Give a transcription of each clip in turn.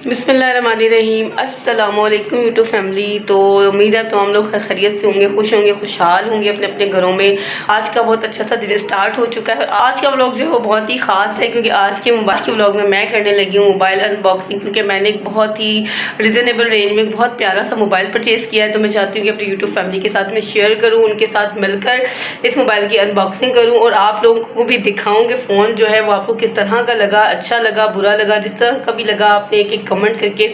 बिस्मिल्लाहिर्रहमानिर्रहीम। अस्सलामुअलैकुम YouTube family. तो उम्मीद है तमाम लोग खैरियत से होंगे, खुश होंगे, खुशहाल होंगे अपने अपने घरों में। आज का बहुत अच्छा सा दिन स्टार्ट हो चुका है। आज का व्लॉग जो है वो बहुत ही ख़ास है क्योंकि आज के मोबाइल के व्लॉग में मैं करने लगी हूँ मोबाइल अनबॉक्सिंग, क्योंकि मैंने एक बहुत ही रिजनेबल रेंज में बहुत प्यारा सा मोबाइल परचेज़ किया है। तो मैं चाहती हूँ कि अपनी यूट्यूब फैमिली के साथ में शेयर करूँ, उनके साथ मिलकर इस मोबाइल की अनबॉक्सिंग करूँ और आप लोगों को भी दिखाऊँ कि फ़ोन जो है वो आपको किस तरह का लगा, अच्छा लगा, बुरा लगा, जिस तरह का भी लगा आपने एक कमेंट करके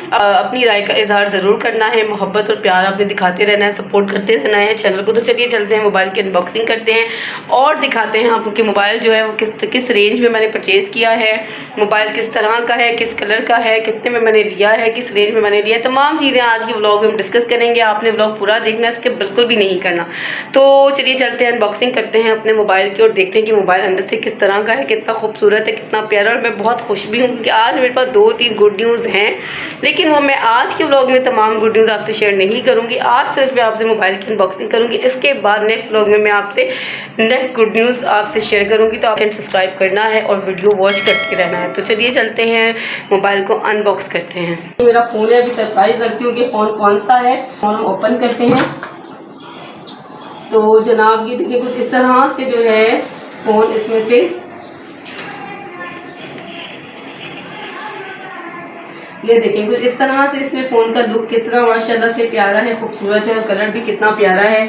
अपनी राय का इजहार ज़रूर करना है। मोहब्बत और प्यार आपने दिखाते रहना है, सपोर्ट करते रहना है चैनल को। तो चलिए चलते हैं मोबाइल की अनबॉक्सिंग करते हैं और दिखाते हैं आपको कि मोबाइल जो है वो किस रेंज में मैंने परचेज़ किया है, मोबाइल किस तरह का है, किस कलर का है, कितने में मैंने लिया है, किस रेंज में मैंने लिया है। तमाम चीज़ें आज के व्लॉग में हम डिस्कस करेंगे। आपने व्लॉग पूरा देखना है, इसके बिल्कुल भी नहीं करना। तो चलिए चलते हैं, अनबॉक्सिंग करते हैं अपने मोबाइल की और देखते हैं कि मोबाइल अंदर से किस तरह का है, कितना खूबसूरत है, कितना प्यारा। और मैं बहुत खुश भी हूँ क्योंकि आज मेरे पास 2-3 गुड न्यूज़ हैं, लेकिन वो मैं आज के व्लॉग में तमाम गुड न्यूज़ आपसे शेयर नहीं करूँगी। आज सिर्फ मैं आपसे मोबाइल की अनबॉक्सिंग करूँगी। इसके बाद नेक्स्ट व्लॉग में मैं आपसे नेक्स्ट गुड न्यूज़ आपसे शेयर करूँगी। तो आपको सब्सक्राइब करना है और वीडियो वॉच करते रहना है। तो चलिए चलते हैं, मोबाइल को अनबॉक्स करते हैं। मेरा फ़ोन है, अभी सरप्राइज़ रखती हूँ कि फ़ोन कौन सा है। फ़ोन हम ओपन करते हैं तो जनाब ये देखिए कुछ इस तरह से जो है फ़ोन इसमें से ये देखें कुछ इस तरह से इसमें फ़ोन का लुक कितना माशाल्लाह से प्यारा है, खूबसूरत है और कलर भी कितना प्यारा है।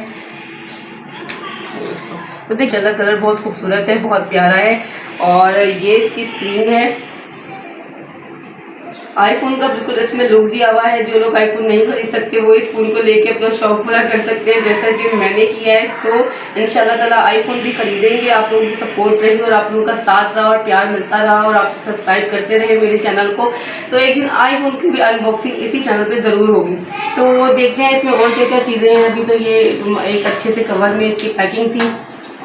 तो देखिए कलर बहुत खूबसूरत है, बहुत प्यारा है। और ये इसकी स्क्रीन है, आईफोन का बिल्कुल इसमें लुक दिया हुआ है। जो लोग आईफोन नहीं खरीद सकते वो इस फ़ोन को लेके अपना शौक पूरा कर सकते हैं, जैसा कि मैंने किया है। सो इंशाल्लाह ताला आईफोन भी खरीदेंगे। आप लोगों की सपोर्ट रही और आप लोगों का साथ रहा और प्यार मिलता रहा और आप सब्सक्राइब करते रहे मेरे चैनल को, तो एक दिन आईफोन की भी अनबॉक्सिंग इसी चैनल पर ज़रूर होगी। तो देखते हैं इसमें और क्या क्या चीज़ें हैं। अभी तो ये एक अच्छे से कवर में इसकी पैकिंग थी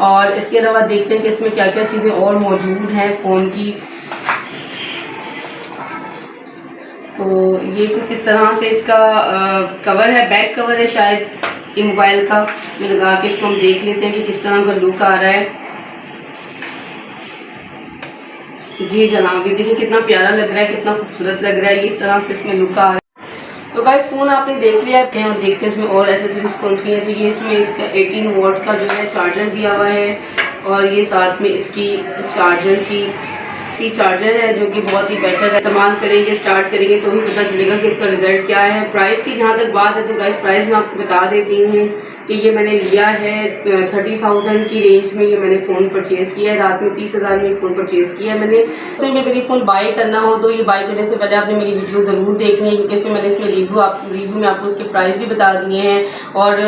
और इसके अलावा देखते हैं कि इसमें क्या क्या चीज़ें और मौजूद हैं फ़ोन की। तो ये कुछ इस तरह से इसका कवर है, बैक कवर है शायद ये मोबाइल का। इसमें लगा के इसको हम देख लेते हैं कि किस तरह का लुक आ रहा है। जी जनाब ये देखिए कितना प्यारा लग रहा है, कितना खूबसूरत लग रहा है। ये इस तरह से इसमें लुक आ रहा है। तो गाइस फ़ोन आपने देख लिया है और देखते हैं इसमें और एसेसरीज कौन सी है। तो ये इसमें इसका 18 वॉट का जो है चार्जर दिया हुआ है और ये साथ में इसकी चार्जर की चार्जर है जो कि बहुत ही बेटर है। इस्तेमाल करेंगे, स्टार्ट करेंगे तो ही पता चलेगा कि इसका रिज़ल्ट क्या है। प्राइस की जहाँ तक बात है तो गाइस प्राइस मैं आपको बता देती हूँ कि ये मैंने लिया है 30,000 की रेंज में। ये मैंने फ़ोन परचेज़ किया है, रात में 30,000 में फ़ोन परचेज़ किया है मैंने। तो मैं अगर ये फ़ोन बाई करना हो तो ये बाई करने से पहले आपने मेरी वीडियो ज़रूर देखनी है, क्योंकि इसमें मैंने रिव्यू में आपको उसके प्राइस भी बता दिए हैं। और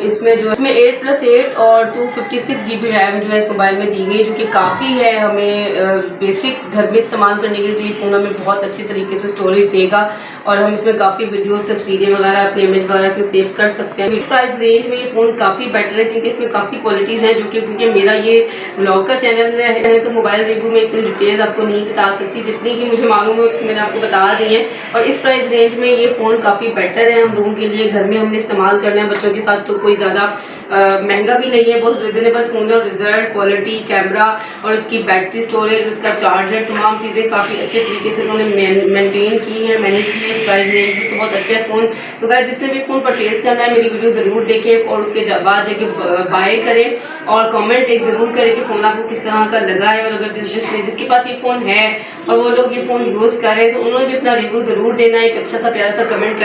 इसमें जो इसमें 8+8 और 256 GB रैम जो है इस मोबाइल में दी गई, जो कि काफ़ी है हमें बेसिक घर में इस्तेमाल करने के लिए। तो ये फ़ोन हमें बहुत अच्छी तरीके से स्टोरेज देगा और हम इसमें काफ़ी वीडियो, तस्वीरें वगैरह, अपने इमेज वगैरह को सेव कर सकते हैं। प्राइस रेंज में ये फ़ोन काफ़ी बेटर है क्योंकि इसमें काफ़ी क्वालिटीज़ हैं जो कि क्योंकि मेरा ये व्लॉग का चैनल है तो मोबाइल रिव्यू में इतनी डिटेल्स आपको नहीं बता सकती, जितनी कि मुझे मालूम है मैंने आपको बता दी है। और इस प्राइस रेंज में ये फ़ोन काफ़ी बेटर है हम लोगों के लिए। घर में हमने इस्तेमाल करना है बच्चों के साथ, तो कोई ज़्यादा महंगा भी नहीं है, बहुत रिजनेबल फ़ोन है। और रिजल्ट, क्वालिटी, कैमरा और इसकी बैटरी स्टोरेज, उसका चार्जर, तमाम चीज़ें काफ़ी अच्छे तरीके से उन्होंने मेनटेन की है, मैनेज की है। प्राइस रेंज में तो बहुत अच्छा है फ़ोन। तो गाइस जिसने भी फ़ोन परचेज़ करना है मेरी वीडियो ज़रूर देखें और उसके बाद जाके बाय करें और कमेंट एक ज़रूर करें कि फ़ोन आपको किस तरह का लगा है। और अगर जिसके पास ये फ़ोन है और वो लोग ये फ़ोन यूज़ करें तो उन्होंने भी अपना रिव्यू ज़रूर देना है, एक अच्छा सा प्यारा सा कमेंट कर